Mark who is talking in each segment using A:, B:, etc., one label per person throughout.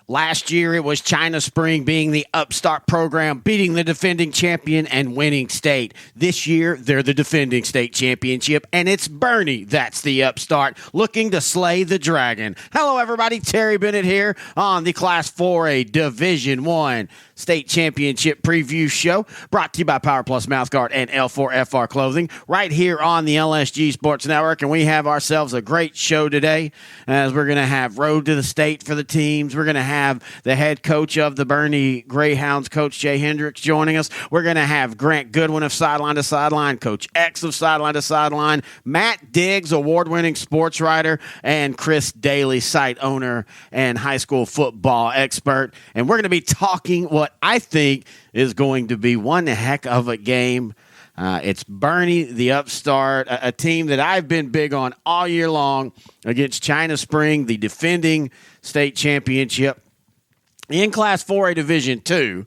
A: Last year, it was China Spring being the upstart program, beating the defending champion and winning state. This year, they're the defending state championship, and it's Bernie that's the upstart, looking to slay the dragon. Hello, everybody. Terry Bennett here on the Class 4A Division I State Championship Preview Show, brought to you by Power Plus Mouthguard and L4FR Clothing, right here on the LSG Sports Network. And we have ourselves a great show today, as we're going to have Road to the State for the teams. We're going to have the head coach of the Bernie Greyhounds, Coach Jay Hendricks, joining us. We're going to have Grant Goodwin of Sideline to Sideline, Coach X of Sideline to Sideline, Matt Diggs, award-winning sports writer, and Chris Daly, site owner and high school football expert. And we're going to be talking what I think is going to be one heck of a game. It's Bernie, the upstart, a team that I've been big on all year long, against China Spring, the defending state championship in Class 4A Division II.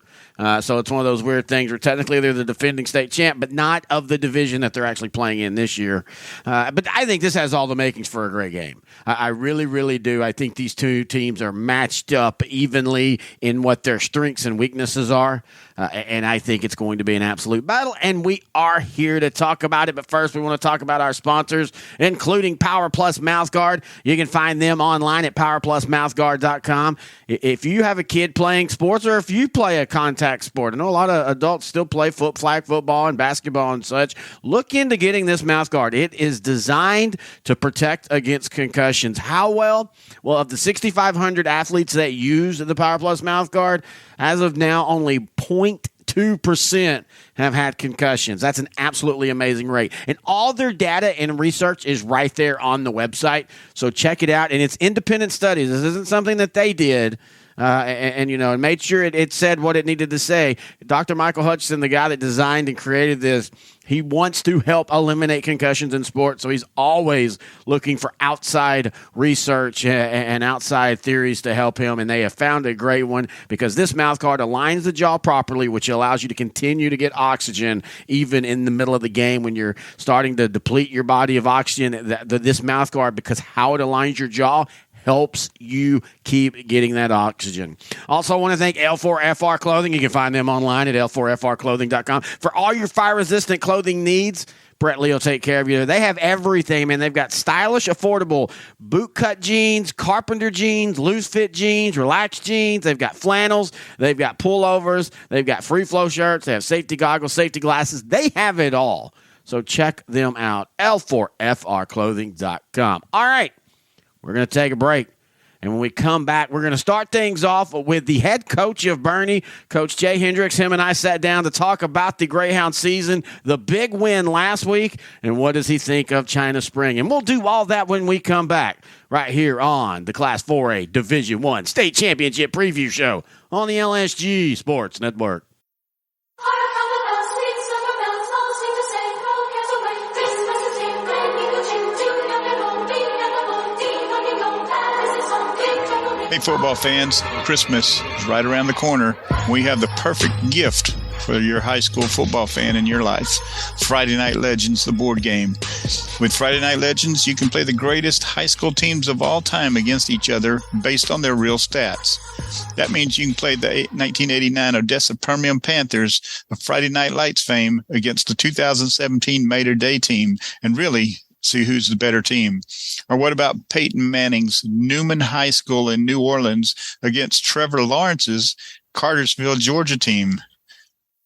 A: So it's one of those weird things where technically they're the defending state champ, but not of the division that they're actually playing in this year. But I think this has all the makings for a great game. I really, really do. I think these two teams are matched up evenly in what their strengths and weaknesses are. And I think it's going to be an absolute battle, and we are here to talk about it. But first, we want to talk about our sponsors, including Power Plus Mouthguard. You can find them online at powerplusmouthguard.com. If you have a kid playing sports, or if you play a contact sport, I know a lot of adults still play flag football and basketball and such, look into getting this mouthguard. It is designed to protect against concussions. How well? Well, of the 6,500 athletes that use the Power Plus Mouthguard, as of now, only 0.2% have had concussions. That's an absolutely amazing rate. And all their data and research is right there on the website. So check it out. And it's independent studies. This isn't something that they did. And made sure it said what it needed to say. Dr. Michael Hutchinson, the guy that designed and created this, he wants to help eliminate concussions in sports, so he's always looking for outside research and outside theories to help him, and they have found a great one because this mouthguard aligns the jaw properly, which allows you to continue to get oxygen even in the middle of the game when you're starting to deplete your body of oxygen. This mouthguard, because how it aligns your jaw, helps you keep getting that oxygen. Also, I want to thank L4FR Clothing. You can find them online at L4FRclothing.com. For all your fire-resistant clothing needs, Brett Lee will take care of you. They have everything, man. They've got stylish, affordable boot-cut jeans, carpenter jeans, loose-fit jeans, relaxed jeans. They've got flannels. They've got pullovers. They've got free-flow shirts. They have safety goggles, safety glasses. They have it all. So check them out, L4FRclothing.com. All right. We're going to take a break, and when we come back, we're going to start things off with the head coach of Bernie, Coach Jay Hendricks. Him and I sat down to talk about the Greyhound season, the big win last week, and what does he think of China Spring. And we'll do all that when we come back right here on the Class 4A Division I State Championship Preview Show on the LSG Sports Network.
B: Hey, football fans, Christmas is right around the corner. We have the perfect gift for your high school football fan in your life. Friday Night Legends, the board game. With Friday Night Legends, you can play the greatest high school teams of all time against each other based on their real stats. That means you can play the 1989 Odessa Permian Panthers of Friday Night Lights fame against the 2017 Mater Day team and really see who's the better team. Or what about Peyton Manning's Newman High School in New Orleans against Trevor Lawrence's Cartersville, Georgia team?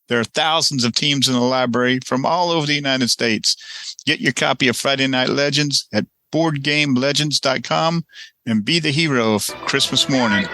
B: There are thousands of teams in the library from all over the United States. Get your copy of Friday Night Legends at BoardGameLegends.com and be the hero of Christmas morning.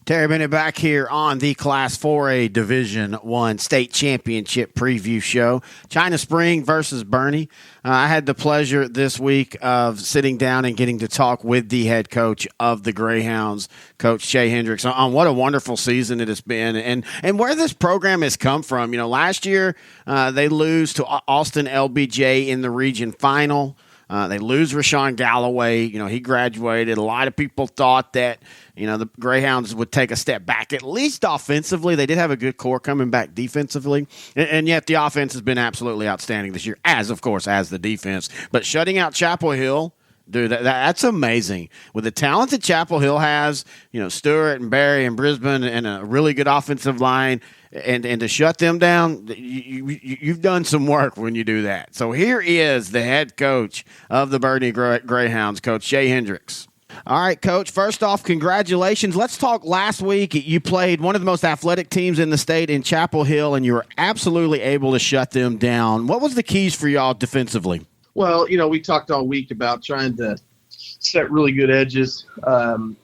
A: Terry Bennett back here on the Class 4A Division I State Championship Preview Show. China Spring versus Bernie. I had the pleasure this week of sitting down and getting to talk with the head coach of the Greyhounds, Coach Jay Hendricks, on what a wonderful season it has been and where this program has come from. You know, last year they lose to Austin LBJ in the region final. They lose Rashawn Galloway. You know, he graduated. A lot of people thought that, you know, the Greyhounds would take a step back, at least offensively. They did have a good core coming back defensively. And yet the offense has been absolutely outstanding this year, as, of course, as the defense. But shutting out Chapel Hill, Dude, that's amazing. With the talent that Chapel Hill has, Stewart and Barry and Brisbane and a really good offensive line, and to shut them down, you've done some work when you do that. So here is the head coach of the Bernie Greyhounds, Coach Jay Hendricks. All right, Coach, first off, congratulations. Let's talk last week. You played one of the most athletic teams in the state in Chapel Hill, and you were absolutely able to shut them down. What was the keys for y'all defensively?
C: Well, we talked all week about trying to set really good edges,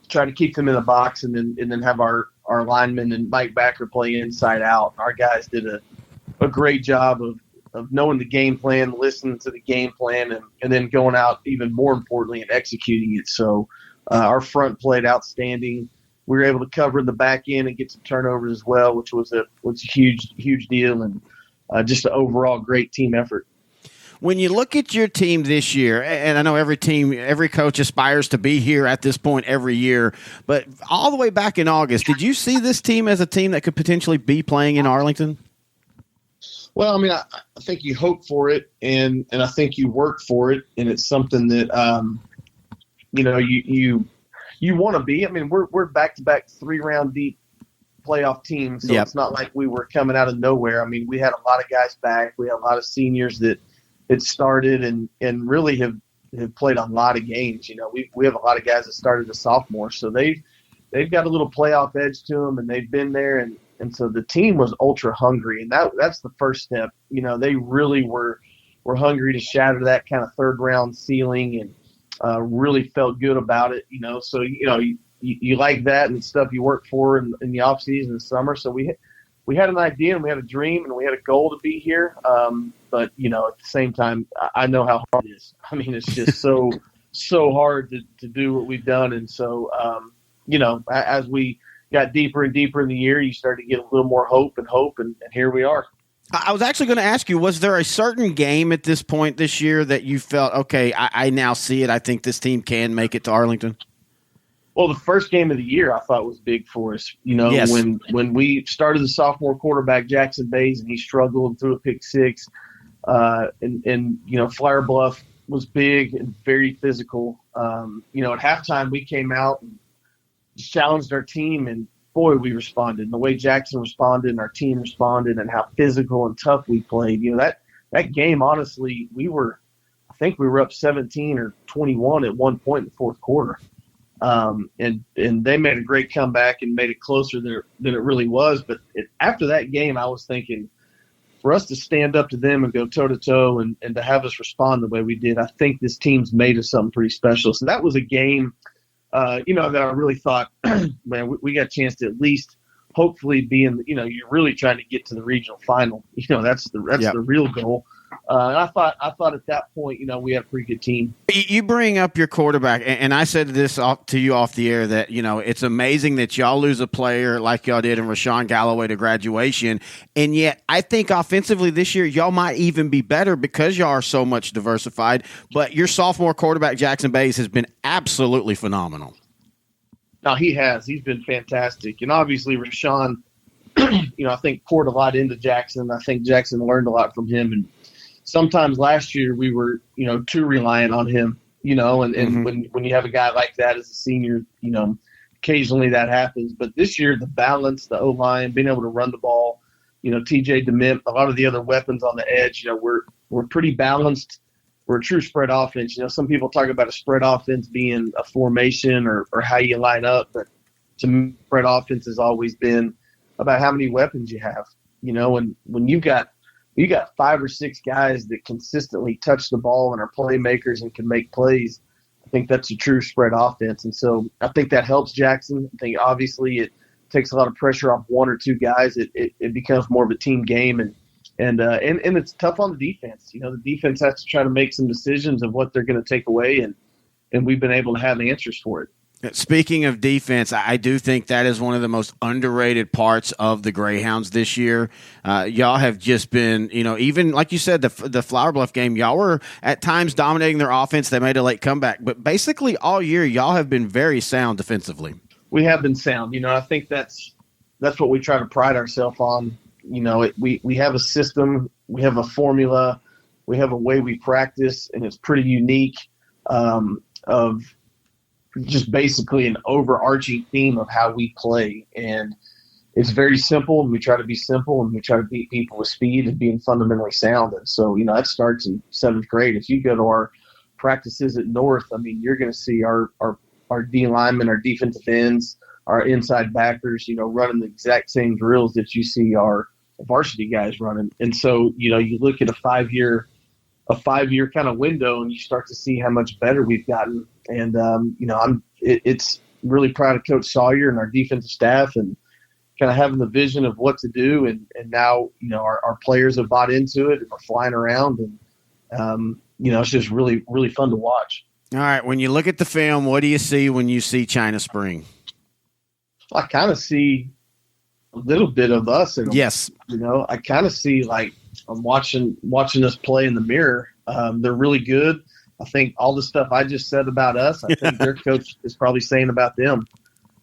C: try to keep them in the box, and then have our linemen and Mike Backer play inside out. Our guys did a great job of knowing the game plan, listening to the game plan, and then going out even more importantly and executing it. So our front played outstanding. We were able to cover in the back end and get some turnovers as well, which was a huge deal, and just an overall great team effort.
A: When you look at your team this year, and I know every coach aspires to be here at this point every year, but all the way back in August, did you see this team as a team that could potentially be playing in Arlington?
C: Well, I think you hope for it, and I think you work for it, and it's something that you want to be. We're back-to-back 3-round deep playoff team, so It's not like we were coming out of nowhere. We had a lot of guys back. We had a lot of seniors that had started and really have played a lot of games. We have a lot of guys that started as sophomores, so they've got a little playoff edge to them, and they've been there, and so the team was ultra hungry, and that's the first step. They really were hungry to shatter that kind of third round ceiling, and really felt good about it. So you like that and stuff you work for in the off season and summer. So we had an idea and we had a dream and we had a goal to be here. But at the same time, I know how hard it is. It's just so hard to do what we've done. And so, as we got deeper and deeper in the year, you started to get a little more hope, and here we are.
A: I was actually going to ask you, was there a certain game at this point this year that you felt, okay, I now see it, I think this team can make it to Arlington?
C: Well, the first game of the year I thought was big for us.
A: Yes.
C: When we started the sophomore quarterback, Jackson Bays, and he struggled and threw a pick six. And Flyer Bluff was big and very physical. At halftime we came out and challenged our team, and boy, we responded. And the way Jackson responded and our team responded and how physical and tough we played. That game, honestly, I think we were up 17 or 21 at one point in the fourth quarter. And they made a great comeback and made it closer than it really was. But after that game, I was thinking, for us to stand up to them and go toe-to-toe and to have us respond the way we did, I think this team's made us something pretty special. So that was a game, that I really thought, man, we got a chance to at least hopefully be in, you're really trying to get to the regional final. That's the real goal. And I thought at that point, we had a pretty good team.
A: You bring up your quarterback, and I said this to you off the air that, it's amazing that y'all lose a player like y'all did in Rashawn Galloway to graduation, and yet I think offensively this year y'all might even be better because y'all are so much diversified, but your sophomore quarterback, Jackson Bays, has been absolutely phenomenal.
C: No, he has. He's been fantastic. And obviously Rashawn, I think poured a lot into Jackson. I think Jackson learned a lot from him, and sometimes last year we were, too reliant on him, and mm-hmm. when you have a guy like that as a senior, occasionally that happens. But this year, the balance, the O-line, being able to run the ball, TJ DeMint, a lot of the other weapons on the edge, we're pretty balanced. We're a true spread offense. Some people talk about a spread offense being a formation or how you line up, but to me, spread offense has always been about how many weapons you have, and when you got 5 or 6 guys that consistently touch the ball and are playmakers and can make plays, I think that's a true spread offense. And so I think that helps Jackson. I think obviously it takes a lot of pressure off 1 or 2 guys. It becomes more of a team game, and it's tough on the defense. The defense has to try to make some decisions of what they're going to take away, and we've been able to have answers for it.
A: Speaking of defense, I do think that is one of the most underrated parts of the Greyhounds this year. Y'all have just been, even like you said, the Flower Bluff game, y'all were at times dominating their offense. They made a late comeback, but basically all year y'all have been very sound defensively.
C: We have been sound. I think that's what we try to pride ourselves on. We have a system, we have a formula, we have a way we practice, and it's pretty unique. of just basically an overarching theme of how we play. And it's very simple, and we try to be simple, and we try to beat people with speed and being fundamentally sound. And so, that starts in 7th grade. If you go to our practices at North, you're going to see our D linemen, our defensive ends, our inside backers, running the exact same drills that you see our varsity guys running. And so, you look at a 5-year kind of window, and you start to see how much better we've gotten. And, it's really proud of Coach Sawyer and our defensive staff, and kind of having the vision of what to do. And now, our players have bought into it and are flying around, and, it's just really, really fun to watch.
A: All right. When you look at the film, what do you see when you see China Spring?
C: I kind of see a little bit of us in them.
A: Yes.
C: I kind of see, like, I'm watching us play in the mirror. They're really good. I think all the stuff I just said about us, I think their coach is probably saying about them.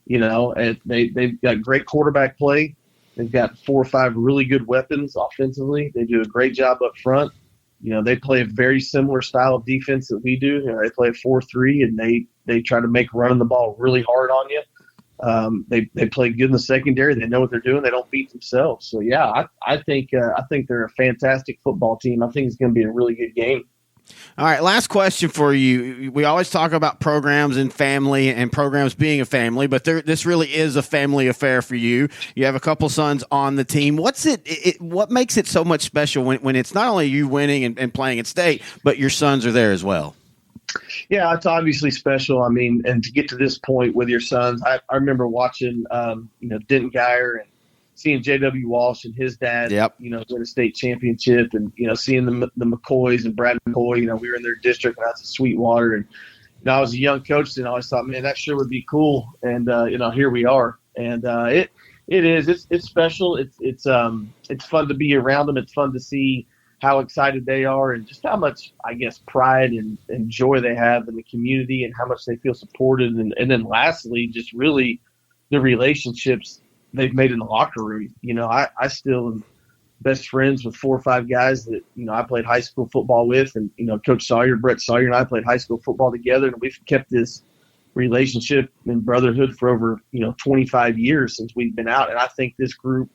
C: And they've got great quarterback play. They've got 4 or 5 really good weapons offensively. They do a great job up front. They play a very similar style of defense that we do. They play a 4-3, and they try to make running the ball really hard on you. They play good in the secondary. They know what they're doing. They don't beat themselves. So yeah, I think they're a fantastic football team. I think it's going to be a really good game.
A: All right, last question for you. We always talk about programs and family and programs being a family, but this really is a family affair for you. You have a couple sons on the team. What makes it so much special when it's not only you winning and playing at state, but your sons are there as well?
C: Yeah, it's obviously special. And to get to this point with your sons, I remember watching, Denton Geyer and seeing J.W. Walsh and his dad, win a state championship, and, seeing the McCoys and Brad McCoy, we were in their district, and that's a Sweetwater. And, I was a young coach, and I always thought, man, that sure would be cool. And, here we are. And it is. It's special. It's fun to be around them. It's fun to see how excited they are and just how much, I guess, pride and joy they have in the community and how much they feel supported. And then lastly, just really the relationships they've made in the locker room. I still am best friends with 4 or 5 guys that, I played high school football with, and, Coach Sawyer, Bret Sawyer, and I played high school football together, and we've kept this relationship and brotherhood for over, 25 years since we've been out. And I think this group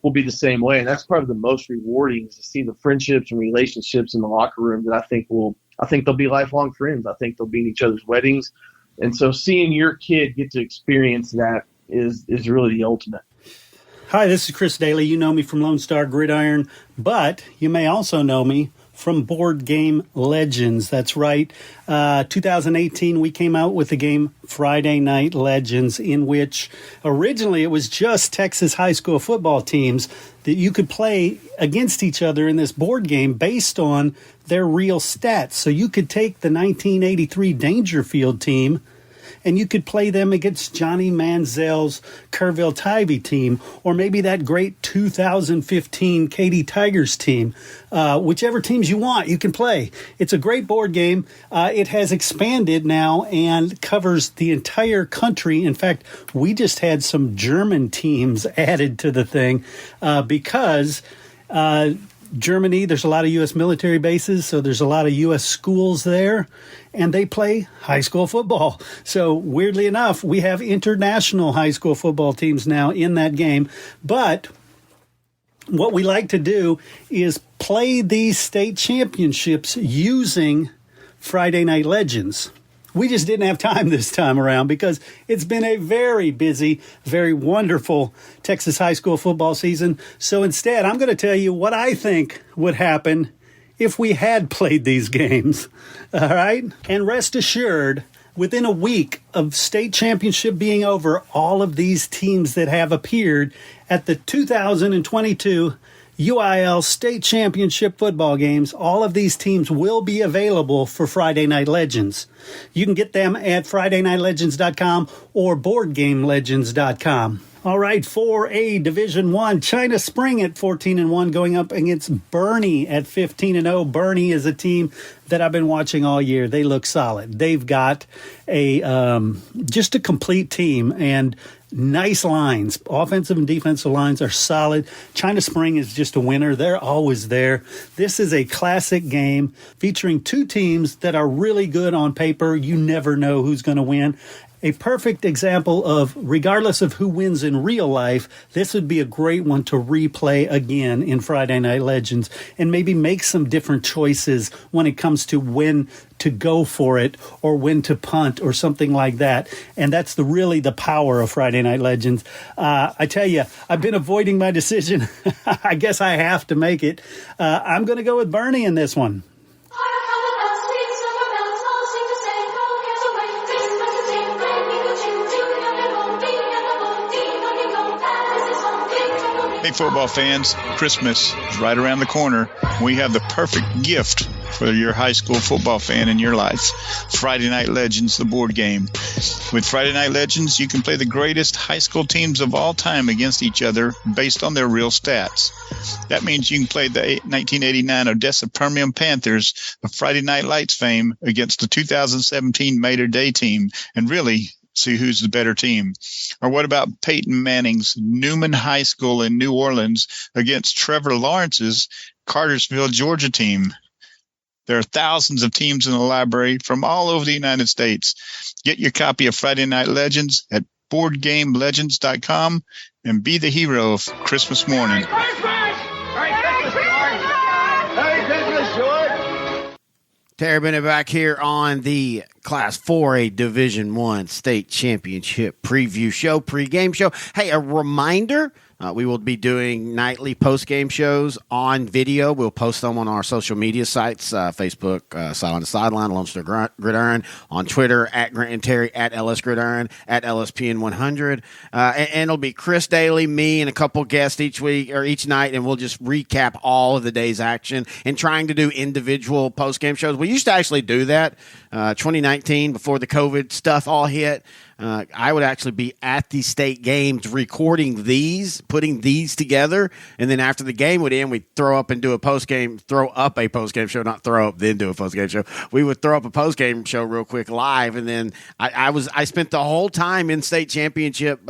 C: will be the same way. And that's probably the most rewarding, is to see the friendships and relationships in the locker room that I think they'll be lifelong friends. I think they'll be in each other's weddings. And so seeing your kid get to experience that is really the ultimate.
D: Hi, this is Chris Daly. You know me from Lone Star Gridiron, but you may also know me from Board Game Legends. That's right. 2018, we came out with the game Friday Night Legends, in which originally it was just Texas high school football teams that you could play against each other in this board game based on their real stats. So you could take the 1983 Dangerfield team, and you could play them against Johnny Manziel's Kerrville Tivy team, or maybe that great 2015 Katy Tigers team. Whichever teams you want, you can play. It's a great board game. It has expanded now and covers the entire country. In fact, we just had some German teams added to the thing because Germany, there's a lot of U.S. military bases, so there's a lot of U.S. schools there, and they play high school football. So weirdly enough, we have international high school football teams now in that game. But what we like to do is play these state championships using Friday Night Legends. We just didn't have time this time around because it's been a very busy, very wonderful Texas high school football season. So instead, I'm going to tell you what I think would happen if we had played these games. All right? And rest assured, within a week of state championship being over, all of these teams that have appeared at the 2022 UIL State Championship football games, all of these teams will be available for Friday Night Legends. You can get them at FridayNightLegends.com or BoardGameLegends.com. All right, for a Division I, China Spring at 14-1 going up against Bernie at 15-0. Bernie is a team that I've been watching all year. They look solid. They've got just a complete team, and nice lines. Offensive and defensive lines are solid. China Spring is just a winner. They're always there. This is a classic game featuring two teams that are really good on paper. You never know who's going to win. A perfect example of, regardless of who wins in real life, this would be a great one to replay again in Friday Night Legends and maybe make some different choices when it comes to when to go for it or when to punt or something like that. And that's really the power of Friday Night Legends. I tell you, I've been avoiding my decision. I guess I have to make it. I'm going to go with Bernie in this one.
B: Hey, football fans, Christmas is right around the corner. We have the perfect gift for your high school football fan in your life. Friday Night Legends, the board game. With Friday Night Legends, you can play the greatest high school teams of all time against each other based on their real stats. That means you can play the 1989 Odessa Permian Panthers of Friday Night Lights fame against the 2017 Mater Day team and really see who's the better team. Or what about Peyton Manning's Newman High School in New Orleans against Trevor Lawrence's Cartersville, Georgia team? There are thousands of teams in the library from all over the United States. Get your copy of Friday Night Legends at BoardGameLegends.com and be the hero of Christmas morning.
A: Terry Bennett back here on the Class 4A Division I State Championship preview show, pregame show. Hey, a reminder, we will be doing nightly postgame shows on video. We'll post them on our social media sites, Facebook, Sideline to Sideline, Lone Star Gridiron, on Twitter, at Grant and Terry, at LS Gridiron, at LSPN100. And it'll be Chris Daly, me, and a couple guests each week or each night, and we'll just recap all of the day's action and trying to do individual postgame shows. We used to actually do that 2019 before the COVID stuff all hit. I would actually be at the state games recording these, putting these together, and then after the game would end, we'd throw up a postgame show, not throw up, then do a postgame show. We would throw up a postgame show real quick live, and then I spent the whole time in state championship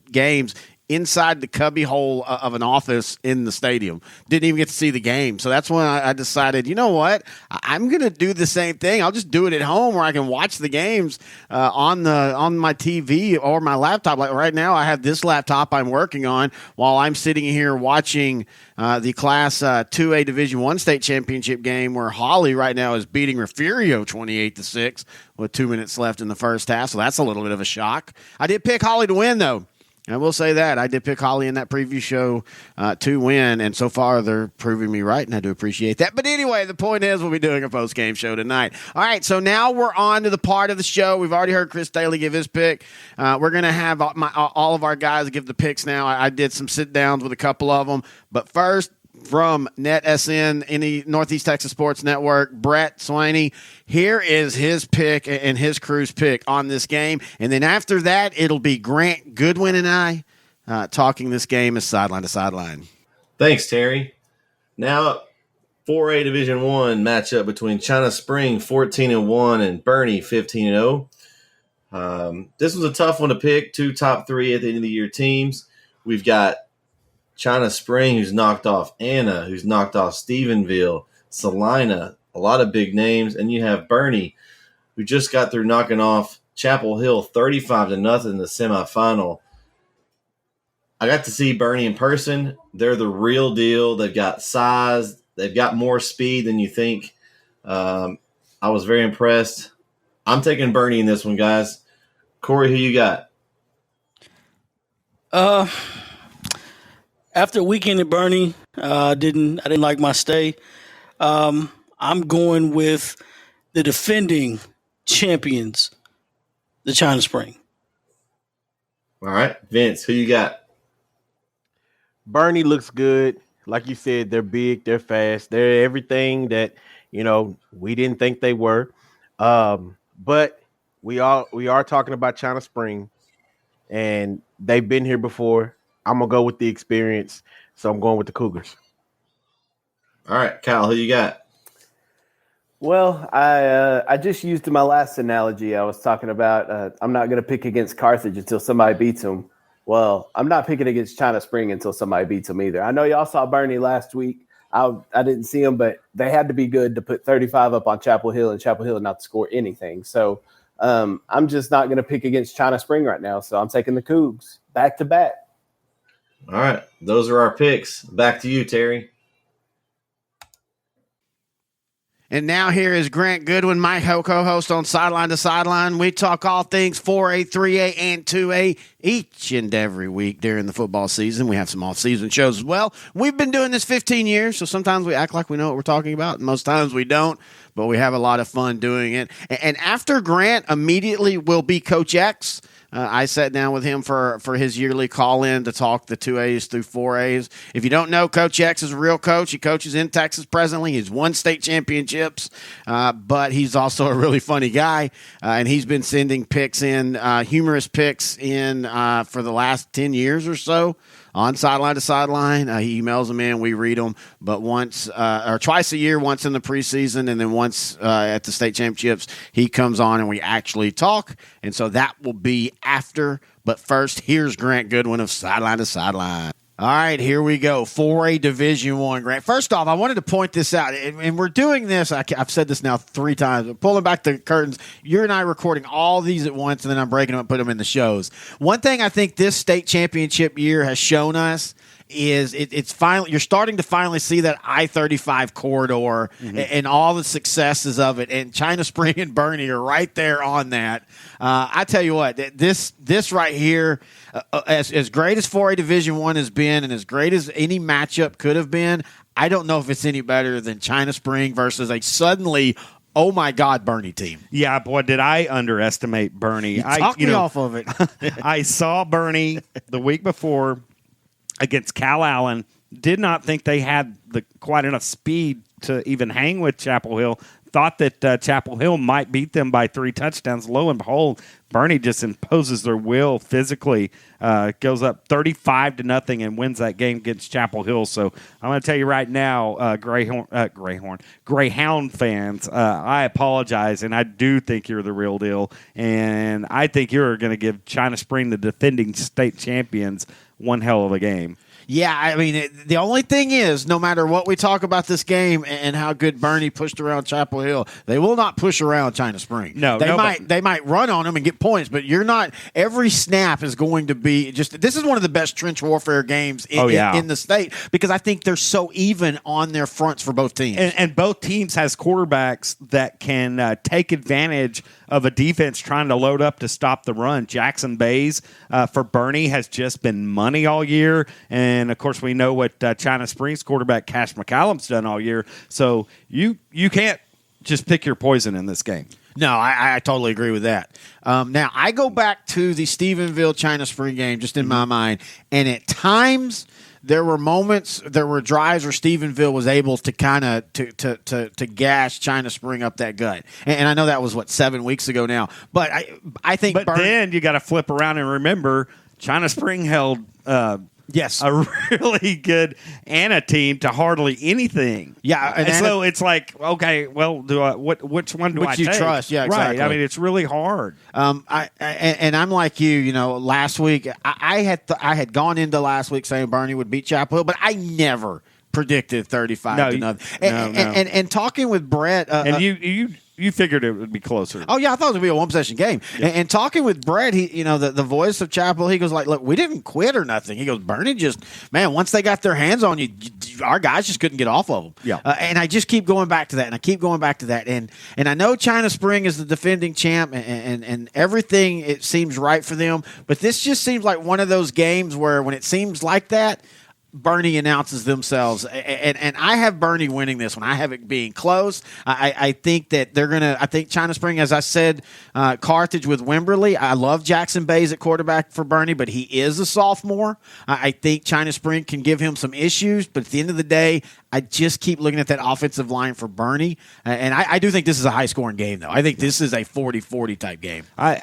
A: games inside the cubby hole of an office in the stadium. Didn't even get to see the game. So that's when I decided, you know what? I'm going to do the same thing. I'll just do it at home where I can watch the games on my TV or my laptop. Like right now, I have this laptop I'm working on while I'm sitting here watching the Class 2A Division I State Championship game where Holly right now is beating Refugio 28-6 with 2 minutes left in the first half. So that's a little bit of a shock. I did pick Holly to win, though. I will say that. I did pick Holly in that preview show to win, and so far they're proving me right, and I do appreciate that. But anyway, the point is we'll be doing a post-game show tonight. All right, so now we're on to the part of the show. We've already heard Chris Daly give his pick. We're going to have all of our guys give the picks now. I did some sit-downs with a couple of them. But first, from NetSN, any Northeast Texas Sports Network, Bret Swinney. Here is his pick and his crew's pick on this game. And then after that, it'll be Grant, Goodwin, and I talking this game as sideline to sideline.
E: Thanks, Terry. Now, 4A Division I matchup between China Spring 14-1 and Bernie 15-0. This was a tough one to pick. Two top three at the end of the year teams. We've got China Spring, who's knocked off Anna, who's knocked off Stephenville, Salina, a lot of big names. And you have Bernie, who just got through knocking off Chapel Hill 35-0 in the semifinal. I got to see Bernie in person. They're the real deal. They've got size. They've got more speed than you think. I was very impressed. I'm taking Bernie in this one, guys. Corey, who you got?
F: After a weekend at Bernie, I didn't like my stay. I'm going with the defending champions, the China Spring.
E: All right, Vince, who you got?
G: Bernie looks good. Like you said, they're big, they're fast, they're everything that we didn't think they were. But we are talking about China Spring, and they've been here before. I'm going to go with the experience, so I'm going with the Cougars.
E: All right, Kyle, who you got?
H: Well, I just used in my last analogy. I was talking about I'm not going to pick against Carthage until somebody beats them. Well, I'm not picking against China Spring until somebody beats them either. I know y'all saw Bernie last week. I didn't see them, but they had to be good to put 35 up on Chapel Hill and Chapel Hill not to score anything. So I'm just not going to pick against China Spring right now. So I'm taking the Cougs back to back.
E: All right. Those are our picks. Back to you, Terry.
A: And now here is Grant Goodwin, my co-host on Sideline to Sideline. We talk all things 4A, 3A, and 2A each and every week during the football season. We have some off-season shows as well. We've been doing this 15 years, so sometimes we act like we know what we're talking about, and most times we don't, but we have a lot of fun doing it. And after Grant immediately will be Coach X. I sat down with him for his yearly call-in to talk the 2As through 4As. If you don't know, Coach X is a real coach. He coaches in Texas presently. He's won state championships, but he's also a really funny guy, and he's been sending picks in, humorous picks in for the last 10 years or so. On Sideline to Sideline, he emails them in, we read them, but once or twice a year, once in the preseason, and then once at the state championships, he comes on and we actually talk, and so that will be after. But first, here's Grant Goodwin of Sideline to Sideline. All right, here we go. 4A Division I, Grant. First off, I wanted to point this out, and we're doing this. I've said this now 3 times. Pulling back the curtains, you and I recording all these at once, and then I'm breaking them and putting them in the shows. One thing I think this state championship year has shown us is it's finally, you're starting to finally see that I-35 corridor and all the successes of it. And China Spring and Bernie are right there on that. I tell you what, this right here, as great as 4A Division I has been and as great as any matchup could have been, I don't know if it's any better than China Spring versus a suddenly, oh my God, Bernie team.
I: Yeah, boy, did I underestimate Bernie.
A: Talk me off of it.
I: I saw Bernie the week before against Cal Allen. Did not think they had quite enough speed to even hang with Chapel Hill. Thought that Chapel Hill might beat them by 3 touchdowns. Lo and behold, Bernie just imposes their will physically, goes up 35-0 and wins that game against Chapel Hill. So I'm going to tell you right now, Greyhound fans, I apologize, and I do think you're the real deal. And I think you're going to give China Spring, the defending state champions, one hell of a game.
A: Yeah, I mean, the only thing is, no matter what we talk about this game and how good Bernie pushed around Chapel Hill, they will not push around China Spring.
I: No,
A: they might run on them and get points, but you're not. Every snap is going to be just. This is one of the best trench warfare games in the state because I think they're so even on their fronts for both teams.
I: And both teams has quarterbacks that can take advantage of a defense trying to load up to stop the run. Jackson Bays for Bernie has just been money all year, and of course we know what China Springs quarterback Cash McCallum's done all year. So you can't just pick your poison in this game.
A: No, I totally agree with that. Now I go back to the Stephenville China Spring game just in my mind, and at times there were moments, there were drives where Stephenville was able to kind of to gash China Spring up that gut. And I know that was 7 weeks ago now, but I think.
I: But then you got to flip around and remember China Spring held.
A: Yes,
I: a really good Anna team to hardly anything.
A: Yeah,
I: and so it's like, okay, well, which one do I take?
A: Trust? Yeah, exactly.
I: Right. I mean, it's really hard.
A: I'm like you. Last week I had gone into last week saying Bernie would beat Chapel Hill, but I never predicted 35-0.
I: No.
A: And talking with Bret,
I: and you figured it would be closer.
A: Oh yeah, I thought it would be a 1-possession game. Yeah. And talking with Bret, he, the voice of Chapel, he goes like, "Look, we didn't quit or nothing." He goes, "Bernie once they got their hands on you, our guys just couldn't get off of them."
I: Yeah.
A: And I just keep going back to that, and I keep going back to that, and I know China Spring is the defending champ, and everything it seems right for them, but this just seems like one of those games where when it seems like that, Bernie announces themselves, and I have Bernie winning this one. I have it being close. I think that they're going to – I think China Spring, as I said, Carthage with Wimberly. I love Jackson Bays at quarterback for Bernie, but he is a sophomore. I think China Spring can give him some issues, but at the end of the day, I just keep looking at that offensive line for Bernie, and I do think this is a high-scoring game, though. I think this is a 40-40 type game.
I: I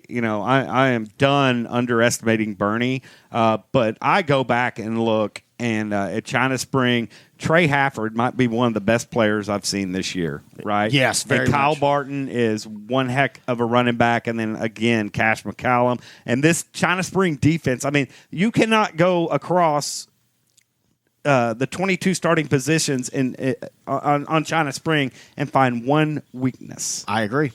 I: am done underestimating Bernie, but I go back and look, And at China Spring, Trey Hafford might be one of the best players I've seen this year, right?
A: Yes, very
I: and Kyle
A: much.
I: Barton is one heck of a running back, and then again, Cash McCallum. And this China Spring defense, I mean, you cannot go across the 22 starting positions on China Spring and find one weakness.
A: I agree.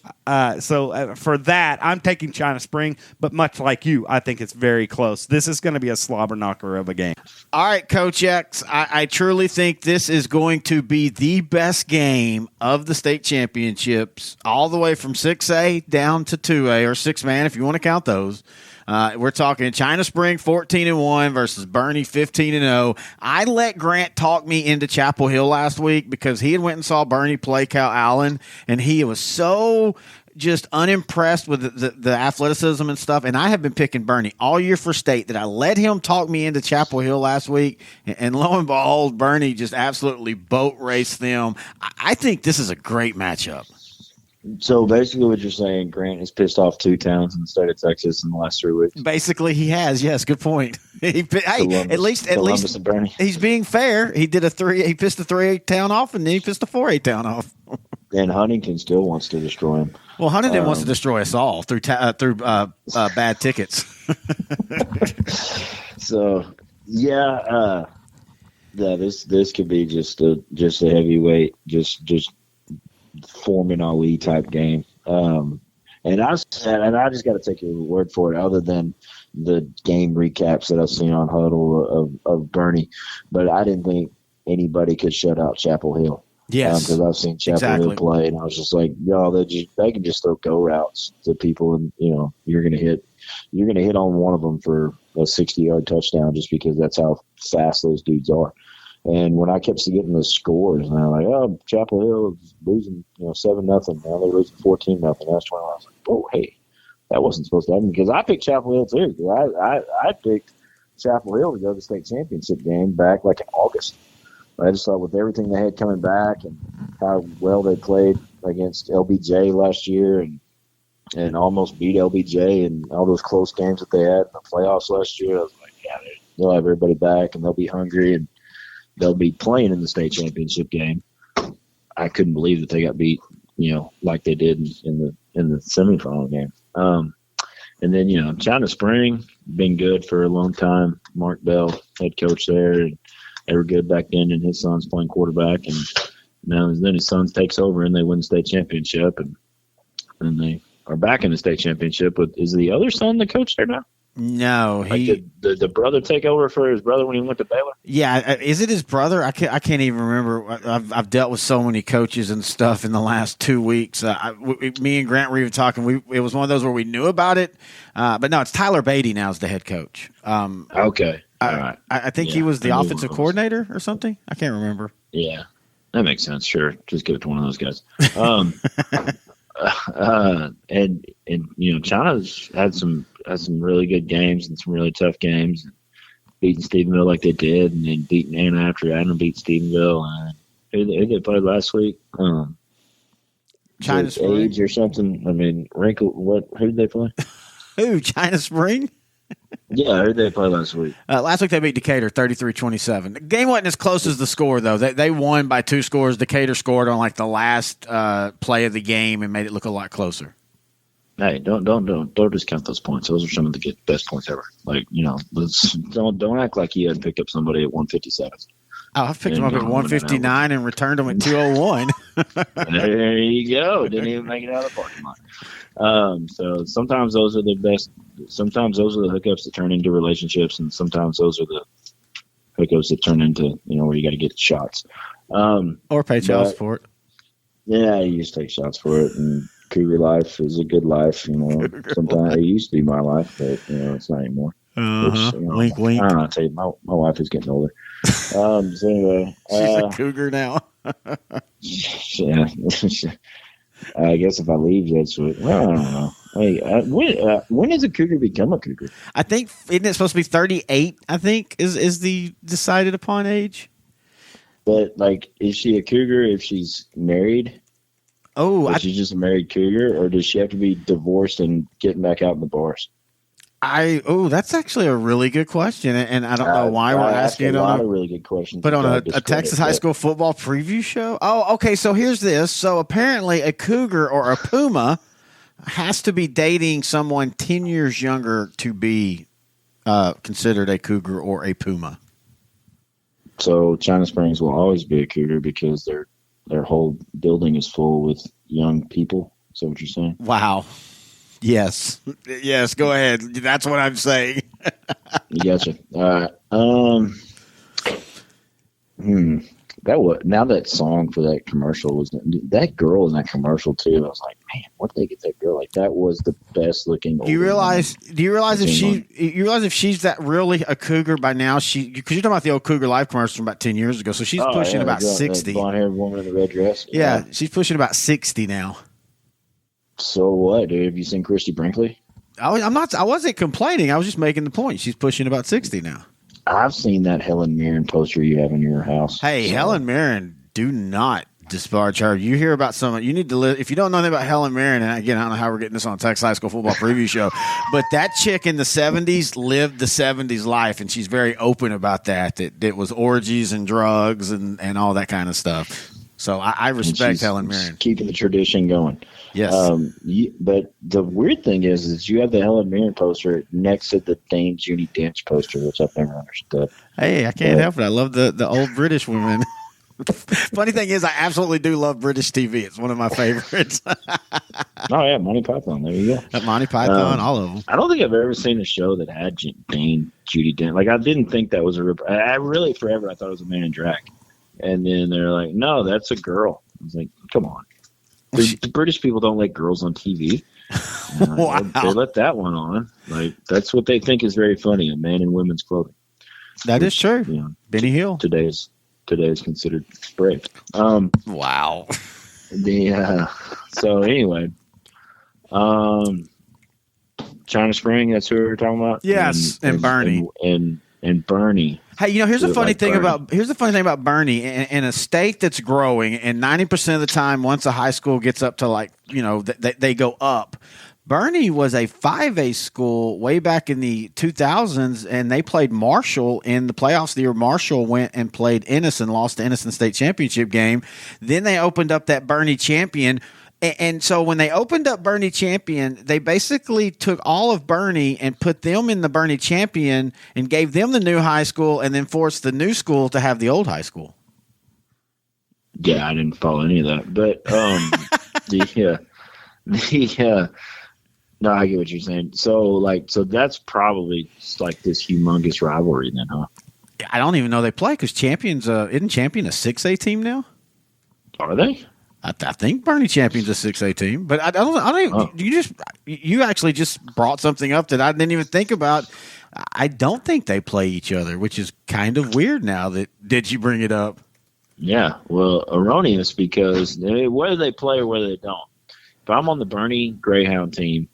I: So for that, I'm taking China Spring, but much like you, I think it's very close. This is going to be a slobber knocker of a game.
A: All right, Coach X, I truly think this is going to be the best game of the state championships, all the way from 6A down to 2A, or 6-man if you want to count those. We're talking China Spring 14-1 versus Bernie 15-0. I let Grant talk me into Chapel Hill last week because he had went and saw Bernie play Cal Allen, and he was so just unimpressed with the athleticism and stuff. And I have been picking Bernie all year for state, that I let him talk me into Chapel Hill last week, and lo and behold, Bernie just absolutely boat raced them. I think this is a great matchup.
J: So basically what you're saying, Grant has pissed off 2 towns in the state of Texas in the last 3 weeks.
A: Basically, he has. Yes, good point. At least
J: and Bernie.
A: he's being fair. He did he pissed a 3A town off, and then he pissed a 4A town off.
J: And Huntington still wants to destroy him.
A: Well, Huntington wants to destroy us all through bad tickets.
J: So this could be just a heavyweight, just Foreman Ali type game. And I just got to take your word for it, other than the game recaps that I've seen on Huddle of Bernie. But I didn't think anybody could shut out Chapel Hill.
A: Yes,
J: because I've seen Chapel Hill play, and I was just like, y'all, they can just throw go routes to people, and you're gonna hit on one of them for a 60-yard touchdown, just because that's how fast those dudes are. And when I kept getting the scores, and I'm like, oh, Chapel Hill is losing, 7-0. Now they're losing 14-0. That's 20. I was like, oh, hey, that wasn't supposed to happen, because I picked Chapel Hill too. I picked Chapel Hill to go to the state championship game back like in August. I just thought with everything they had coming back and how well they played against LBJ last year and almost beat LBJ and all those close games that they had in the playoffs last year, I was like, yeah, they'll have everybody back and they'll be hungry and they'll be playing in the state championship game. I couldn't believe that they got beat, like they did in the semifinal game. And then, China Spring, been good for a long time. Mark Bell, head coach there, and they were good back then, and his son's playing quarterback. And now then his son takes over, and they win the state championship, and they are back in the state championship. But is the other son the coach there now?
A: No,
J: did the brother take over for his brother when he went to Baylor?
A: Yeah, is it his brother? I can't even remember. I've dealt with so many coaches and stuff in the last 2 weeks. Me and Grant were even talking. It was one of those where we knew about it, but no, it's Tyler Beatty now is the head coach.
J: Okay, all right.
A: I think he was the offensive coordinator or something. I can't remember.
J: Yeah, that makes sense. Sure, just give it to one of those guys. And China's had some really good games and some really tough games, beating Stephenville like they did, and then beating Anna after Anna beat Stephenville. Who they played last week?
A: China Spring
J: age or something. I mean, wrinkle. Who did they play?
A: Who? China Spring.
J: Yeah, who did they play last week?
A: Last week they beat Decatur 33-27. The game wasn't as close as the score, though. They won by 2 scores. Decatur scored on like the last play of the game and made it look a lot closer.
J: Hey, don't discount those points. Those are some of the best points ever. Like, don't act like you had picked up somebody at 157.
A: Oh, I've picked them up at 159 and returned them at 201.
J: There you go. Didn't even make it out of the parking lot. So sometimes those are the best. Sometimes those are the hookups that turn into relationships, and sometimes those are the hookups that turn into where you got to get shots.
A: Or pay child support.
J: Yeah, you just take shots for it. And Cougar life is a good life. Sometimes it used to be my life, but it's not anymore.
A: Wink, wink.
J: I don't know. I tell you, my wife is getting older. So anyway,
A: she's a cougar now.
J: Yeah. I guess if I leave, that's what. Well, I don't know. Hey, when does a cougar become a cougar?
A: I think isn't it supposed to be 38? I think is the decided upon age.
J: But is she a cougar if she's married?
A: Oh,
J: she's just a married cougar, or does she have to be divorced and getting back out in the bars?
A: That's actually a really good question, and I don't know why we're asking it
J: a lot
A: on
J: of really good questions.
A: but on a Texas high school football preview show. Oh, okay. So here's this. So apparently, a cougar or a puma has to be dating someone 10 years younger to be considered a cougar or a puma.
J: So China Springs will always be a cougar because their whole building is full with young people. Is that what you're saying?
A: Wow. Yes. Go ahead. That's what I'm saying.
J: Gotcha. All right. That song for that commercial was that girl in that commercial too. I was like, man, what did they get that girl? Like that was the best looking.
A: Do you realize if she's that really a cougar by now? Because you're talking about the old Cougar Life commercial from about 10 years ago. So she's pushing about 60.
J: Blonde haired woman in the red dress.
A: Yeah, she's pushing about 60 now.
J: So what, dude? Have you seen Christy Brinkley?
A: I wasn't complaining. I was just making the point. She's pushing about 60 now.
J: I've seen that Helen Mirren poster you have in your house.
A: Hey, Helen Mirren, do not disparage her. You hear about someone, you need to live. If you don't know anything about Helen Mirren, and again, I don't know how we're getting this on a Texas high school football preview show, but that chick in the 70s lived the 70s life, and she's very open about that it was orgies and drugs and all that kind of stuff. So I respect Helen Mirren.
J: Keeping the tradition going.
A: Yes.
J: But the weird thing is you have the Helen Mirren poster next to the Dame Judi Dench poster, which I've never understood.
A: Hey, I can't help it. I love the old British women. Funny thing is, I absolutely do love British TV. It's one of my favorites.
J: Oh, yeah, Monty Python. There you go.
A: Monty Python, all of them.
J: I don't think I've ever seen a show that had Dame Judi Dench. Like, I didn't think that was I really, forever, I thought it was a man in drag. And then they're like, no, that's a girl. I was like, come on. The British people don't let girls on TV.
A: Wow.
J: They let that one on. Like, that's what they think is very funny, a man in women's clothing.
A: That is true. You know, Benny Hill.
J: Today is considered brave.
A: Wow.
J: So anyway, China Spring, that's who we were talking about?
A: Yes, and Bernie.
J: And Bernie.
A: Hey, here's the funny thing about Bernie. In a state that's growing, and 90% of the time, once a high school gets up to they go up. Bernie was a 5A school way back in the 2000s, and they played Marshall in the playoffs the year Marshall went and played Ennis and lost the Innocent State Championship game. Then they opened up that Bernie Champion. And so when they opened up Bernie Champion, they basically took all of Bernie and put them in the Bernie Champion and gave them the new high school and then forced the new school to have the old high school.
J: Yeah, I didn't follow any of that. But no, I get what you're saying. So that's probably like this humongous rivalry then, huh?
A: I don't even know they play because Champion's isn't Champion a 6A team now?
J: Are they?
A: I think Bernie Champion's a 6A team, but I don't. You actually just brought something up that I didn't even think about. I don't think they play each other, which is kind of weird now. Did you bring it up?
J: Yeah, well, erroneous because whether they play or whether they don't. If I'm on the Bernie Greyhound team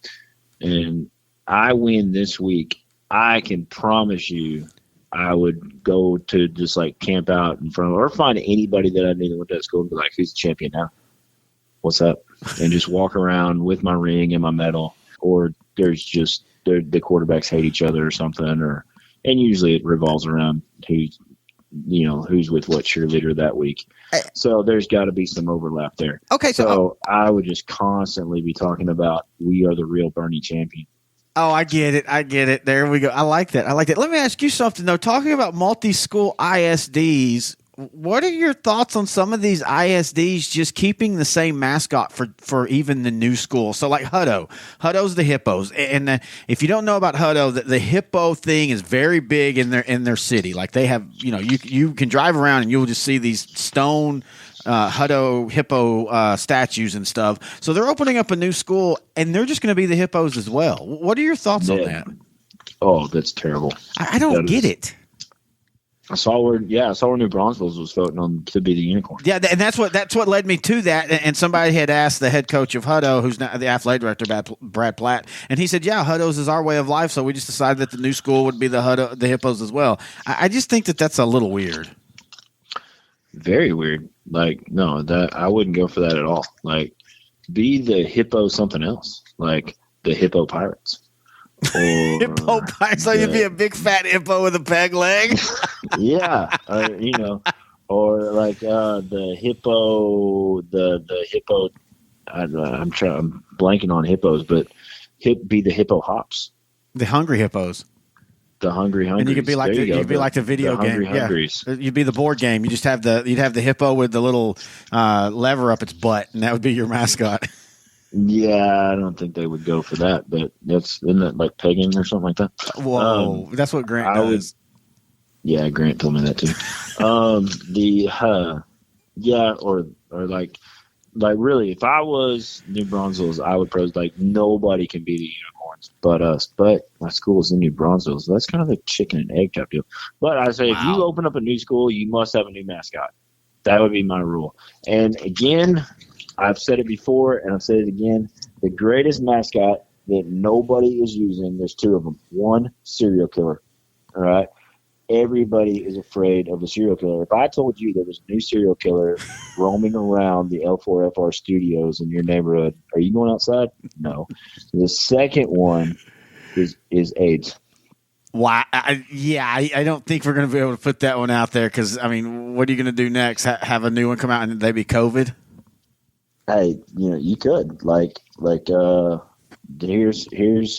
J: and I win this week, I can promise you I would go to just like camp out in front of, or find anybody that I knew that went to that school and be like, who's the champion now? What's up? And just walk around with my ring and my medal. Or there's just the quarterbacks hate each other or something, and usually it revolves around who's with what cheerleader that week. So there's got to be some overlap there.
A: Okay,
J: so I would just constantly be talking about we are the real Bernie champion.
A: Oh, I get it. There we go. I like that. Let me ask you something, though. Talking about multi-school ISDs, what are your thoughts on some of these ISDs just keeping the same mascot for even the new school? So like Hutto. Hutto's the Hippos. And if you don't know about Hutto, the Hippo thing is very big in their city. Like they have, you can drive around and you'll just see these stone Hutto hippo statues and stuff. So they're opening up a new school, and they're just going to be the Hippos as well. What are your thoughts on that?
J: Oh, that's terrible.
A: I don't get it.
J: I saw where New Braunfels was voting on to be the unicorn.
A: Yeah, and that's what led me to that. And somebody had asked the head coach of Hutto, who's now the athletic director, Brad Platt, and he said, "Yeah, Hutto's is our way of life." So we just decided that the new school would be the Hippos as well. I just think that's a little weird.
J: Very weird. Like, no, that I wouldn't go for that at all. Like, be the Hippo something else, like the Hippo Pirates,
A: Hippo pie. So you'd be a big fat hippo with a peg leg.
J: Yeah, or like the hippo, the hippo. I'm blanking on hippos, but be the hippo hops,
A: The hungry hippos.
J: the hungry hungries.
A: And you could be like you'd be like the video
J: the
A: game.
J: hungry hungries.
A: Yeah. You'd be the board game. You'd have the hippo with the little lever up its butt, and that would be your mascot.
J: Yeah, I don't think they would go for that, but isn't that like pegging or something like that?
A: Whoa, that's what Grant does.
J: Yeah, Grant told me that too. Or like really, if I was New Braunfels, I would probably like nobody can be the unicorns but us. But my school is in New Braunfels, so that's kind of a chicken and egg type deal. But I say if you open up a new school, you must have a new mascot. That would be my rule. And again, I've said it before, and I've said it again. The greatest mascot that nobody is using, there's two of them. One, serial killer. All right? Everybody is afraid of a serial killer. If I told you there was a new serial killer roaming around the L4FR studios in your neighborhood, are you going outside? No. The second one is AIDS.
A: Wow. I don't think we're going to be able to put that one out there because, I mean, what are you going to do next? Have a new one come out and they be COVID?
J: Hey, you could here's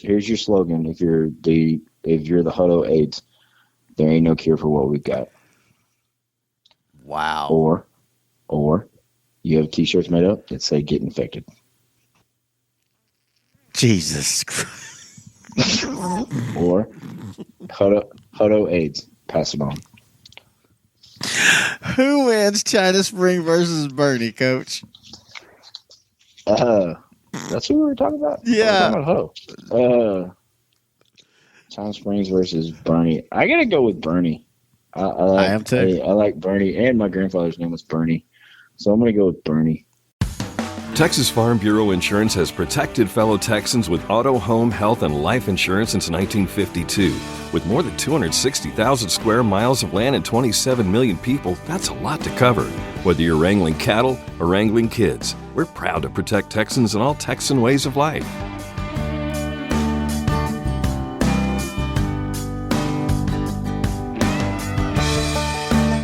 J: your slogan. If you're the Hutto AIDS, there ain't no cure for what we've got.
A: Wow.
J: Or you have T-shirts made up that say "Get infected."
A: Jesus Christ.
J: Or Hutto AIDS. Pass it on.
A: Who wins China Spring versus Bernie, Coach?
J: That's who we were talking about.
A: Yeah.
J: We're talking about China Springs versus Bernie. I gotta go with Bernie. I
A: am too.
J: I like Bernie, and my grandfather's name was Bernie, so I'm gonna go with Bernie.
K: Texas Farm Bureau Insurance has protected fellow Texans with auto, home, health, and life insurance since 1952. With more than 260,000 square miles of land and 27 million people, that's a lot to cover. Whether you're wrangling cattle or wrangling kids, we're proud to protect Texans in all Texan ways of life.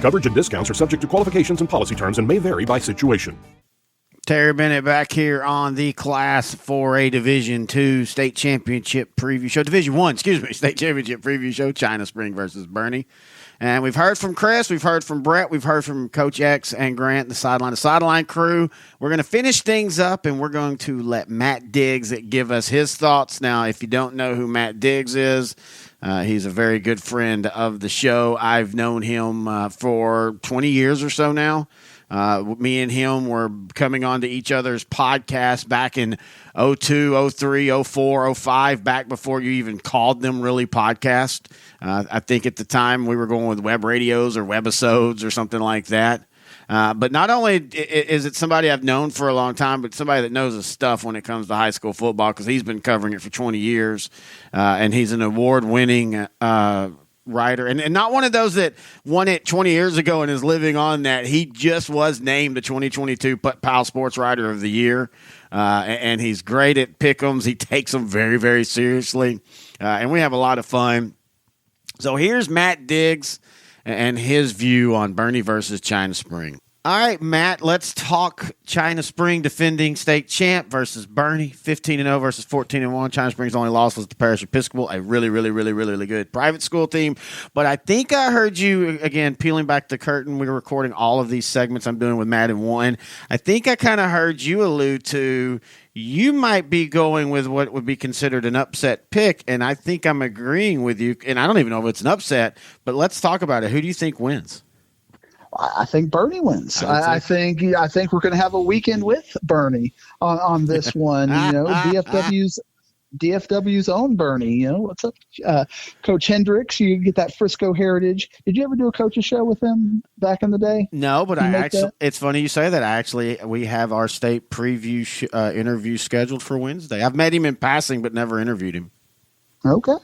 L: Coverage and discounts are subject to qualifications and policy terms and may vary by situation.
A: Terry Bennett back here on the Class 4A Division II State Championship Preview Show. Division 1, State Championship Preview Show, China Spring versus Bernie. And we've heard from Chris, we've heard from Brett, we've heard from Coach X and Grant, the sideline crew. We're going to finish things up, and we're going to let Matt Diggs give us his thoughts. Now, if you don't know who Matt Diggs is, he's a very good friend of the show. I've known him for 20 years or so now. Me and him were coming on to each other's podcast back in 02, 03, 04, 05, back before you even called them really podcast. I think at the time we were going with web radios or webisodes or something like that. But not only is it somebody I've known for a long time, but somebody that knows his stuff when it comes to high school football because he's been covering it for 20 years, and he's an award-winning writer. And not one of those that won it 20 years ago and is living on that. He just was named the 2022 PAL Sports Writer of the Year, and he's great at pick'ems. He takes them very, very seriously, and we have a lot of fun. So here's Matt Diggs and his view on Bernie versus China Spring. All right, Matt, let's talk China Spring defending state champ versus Bernie, 15-0 versus 14-1. China Spring's only loss was the Parish Episcopal, a really, really, really, really, really good private school team. But I think I heard you, again, peeling back the curtain. We were recording all of these segments I'm doing with Matt in one. I think I kind of heard you allude to you might be going with what would be considered an upset pick, and I think I'm agreeing with you. And I don't even know if it's an upset, but let's talk about it. Who do you think wins?
M: I think Bernie wins. I think we're going to have a weekend with Bernie on this one. DFW's own Bernie. What's up, Coach Hendricks? You get that Frisco heritage. Did you ever do a coach's show with him back in the day?
A: No, but it's funny you say that. We have our state preview interview scheduled for Wednesday. I've met him in passing, but never interviewed him.
M: Okay.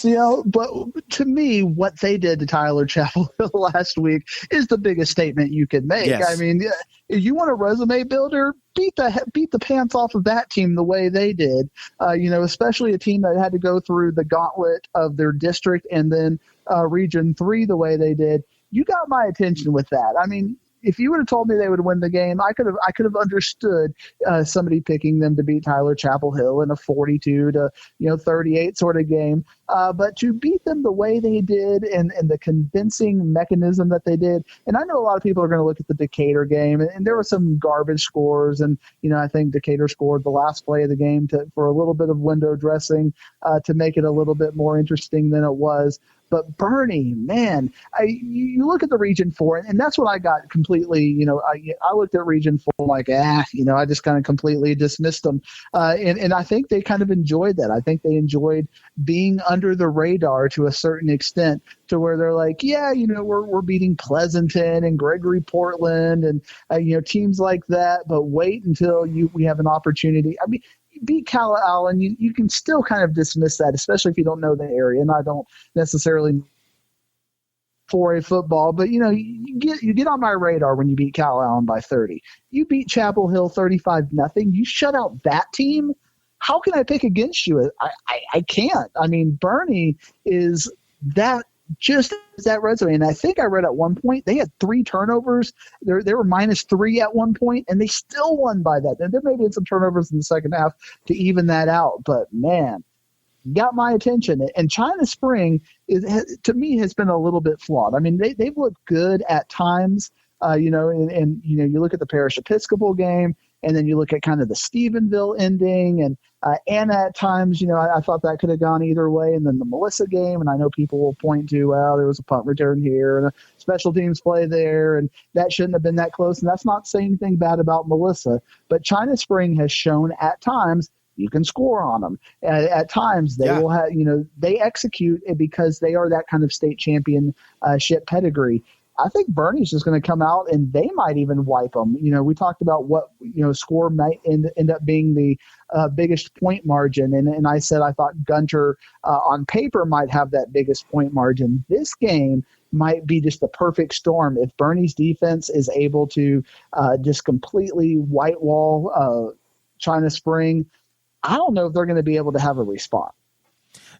M: But to me, what they did to Tyler Chapel Hill last week is the biggest statement you could make.
A: Yes.
M: I mean, if you want a resume builder, beat the pants off of that team the way they did. Especially a team that had to go through the gauntlet of their district and then Region 3 the way they did. You got my attention with that. I mean, if you would have told me they would win the game, I could have understood somebody picking them to beat Tyler Chapel Hill in a 42-38 sort of game. But to beat them the way they did and the convincing mechanism that they did, and I know a lot of people are going to look at the Decatur game, and there were some garbage scores, and I think Decatur scored the last play of the game for a little bit of window dressing to make it a little bit more interesting than it was. But Bernie, man, you look at the Region 4, and that's what I got completely, I looked at Region 4 like, I just kind of completely dismissed them. And I think they kind of enjoyed that. I think they enjoyed being under the radar to a certain extent to where they're like, we're beating Pleasanton and Gregory Portland and, teams like that. But wait until we have an opportunity. I mean, beat Cal Allen, you can still kind of dismiss that, especially if you don't know the area. And I don't necessarily 4A football, but you get on my radar when you beat Cal Allen by 30. You beat Chapel Hill 35-0. You shut out that team. How can I pick against you? I can't. I mean, Bernie is that. Just that resume. And I think I read at one point they had 3 turnovers. They were -3 at one point, and they still won by that. And there may be some turnovers in the second half to even that out. But, man, got my attention. And China Spring, to me, has been a little bit flawed. I mean, they've looked good at times, and you look at the Parish Episcopal game, and then you look at kind of the Stephenville ending, and at times, I thought that could have gone either way. And then the Melissa game, and I know people will point to, well, there was a punt return here and a special teams play there, and that shouldn't have been that close. And that's not saying anything bad about Melissa, but China Spring has shown at times you can score on them. At times they will have, they execute it because they are that kind of state championship pedigree. I think Bernie's just going to come out and they might even wipe them. We talked about what, score might end up being the biggest point margin. And I said I thought Gunter on paper might have that biggest point margin. This game might be just the perfect storm. If Bernie's defense is able to just completely white wall China Spring, I don't know if they're going to be able to have a response.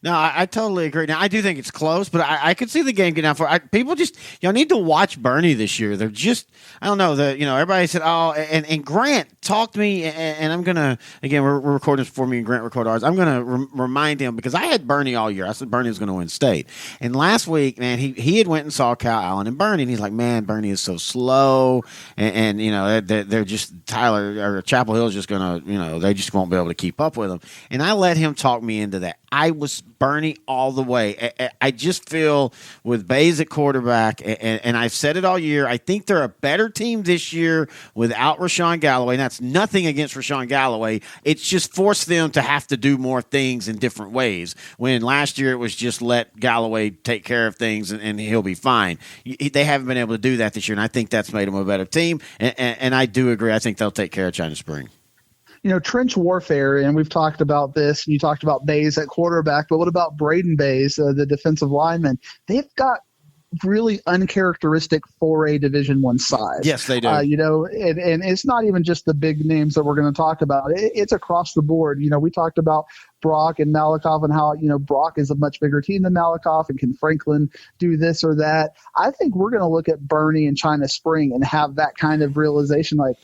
A: No, I totally agree. Now, I do think it's close, but I could see the game getting out for people. Just need to watch Bernie this year. They're just, I don't know, everybody said, and Grant talked to me, and I'm gonna, again, we're recording this before me and Grant record ours. I'm gonna remind him, because I had Bernie all year. I said Bernie was gonna win state, and last week, man, he had went and saw Cal Allen and Bernie, and he's like, man, Bernie is so slow, and they're just Tyler or Chapel Hill is just gonna, they just won't be able to keep up with them. And I let him talk me into that. I was Bernie all the way. I just feel with Bays at quarterback, and I've said it all year, I think they're a better team this year without Rashawn Galloway. And that's nothing against Rashawn Galloway. It's just forced them to have to do more things in different ways. When last year it was just let Galloway take care of things and he'll be fine. They haven't been able to do that this year, and I think that's made them a better team. And I do agree. I think they'll take care of China Spring.
M: Trench warfare, and we've talked about this, and you talked about Bays at quarterback, but what about Braden Bays, the defensive lineman? They've got really uncharacteristic 4A Division I size.
A: Yes, they do.
M: And it's not even just the big names that we're going to talk about. It's across the board. We talked about Brock and Malakoff and how, Brock is a much bigger team than Malakoff, and can Franklin do this or that? I think we're going to look at Bernie and China Spring and have that kind of realization like,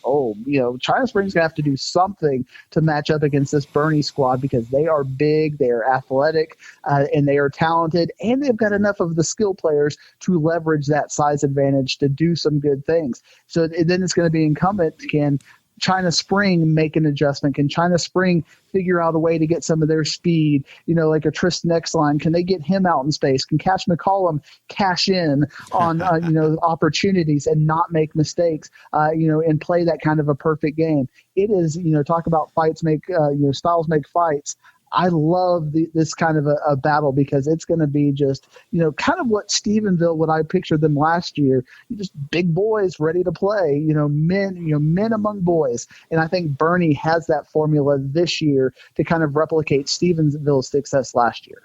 M: China Spring's going to have to do something to match up against this Bernie squad, because they are big, they are athletic, and they are talented, and they've got enough of the skill players to leverage that size advantage to do some good things. So then it's going to be incumbent, can China Spring make an adjustment? Can China Spring figure out a way to get some of their speed, like a Tristan Exline? Can they get him out in space? Can Cash McCollum cash in on, opportunities and not make mistakes, and play that kind of a perfect game? It is, talk about fights make, styles make fights. I love this kind of a battle, because it's going to be just, kind of what Stephenville, what I pictured them last year, just big boys ready to play, men among boys. And I think Bernie has that formula this year to kind of replicate Stephenville's success last year.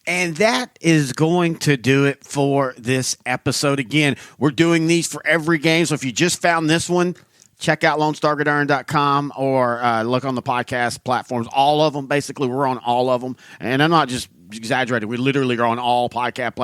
A: And that is going to do it for this episode. Again, we're doing these for every game. So if you just found this one, check out LoneStarGridiron.com or look on the podcast platforms. All of them, basically, we're on all of them. And I'm not just exaggerating. We literally are on all podcast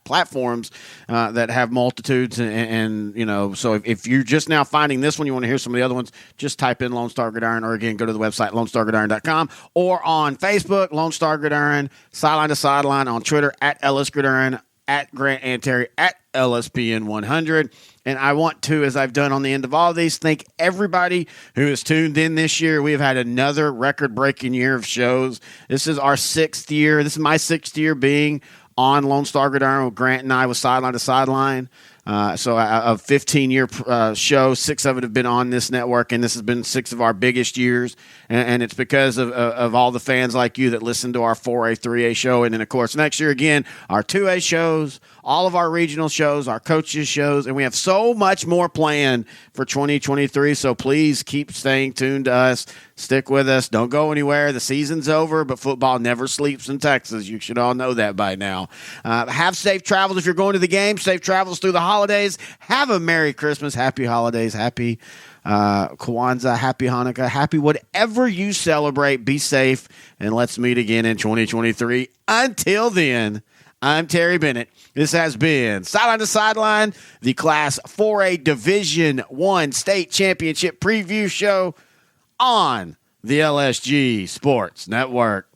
A: platforms that have multitudes. And you know, so if you're just now finding this one, you want to hear some of the other ones, just type in Lone Star Gridiron, or again, go to the website, LoneStarGridiron.com, or on Facebook, Lone Star Gridiron, Sideline to Sideline, on Twitter, at Ellis Gridiron, at Grant and Terry, at LSPN100. And I want to, as I've done on the end of all of these, thank everybody who has tuned in this year. We've had another record-breaking year of shows. This is our 6th year. This is my 6th year being on Lone Star Gridiron with Grant and I with Sideline to Sideline. So a 15-year show, 6 of it have been on this network, and this has been 6 of our biggest years. And it's because of all the fans like you that listen to our 4A, 3A show. And then, of course, next year, again, our 2A shows, all of our regional shows, our coaches' shows, and we have so much more planned for 2023. So please keep staying tuned to us. Stick with us. Don't go anywhere. The season's over, but football never sleeps in Texas. You should all know that by now. Have safe travels if you're going to the game. Safe travels through the holidays. Have a Merry Christmas. Happy holidays. Happy Kwanzaa. Happy Hanukkah. Happy whatever you celebrate. Be safe, and let's meet again in 2023. Until then, I'm Terry Bennett. This has been Sideline to Sideline, the Class 4A Division I State Championship Preview Show on the LSG Sports Network.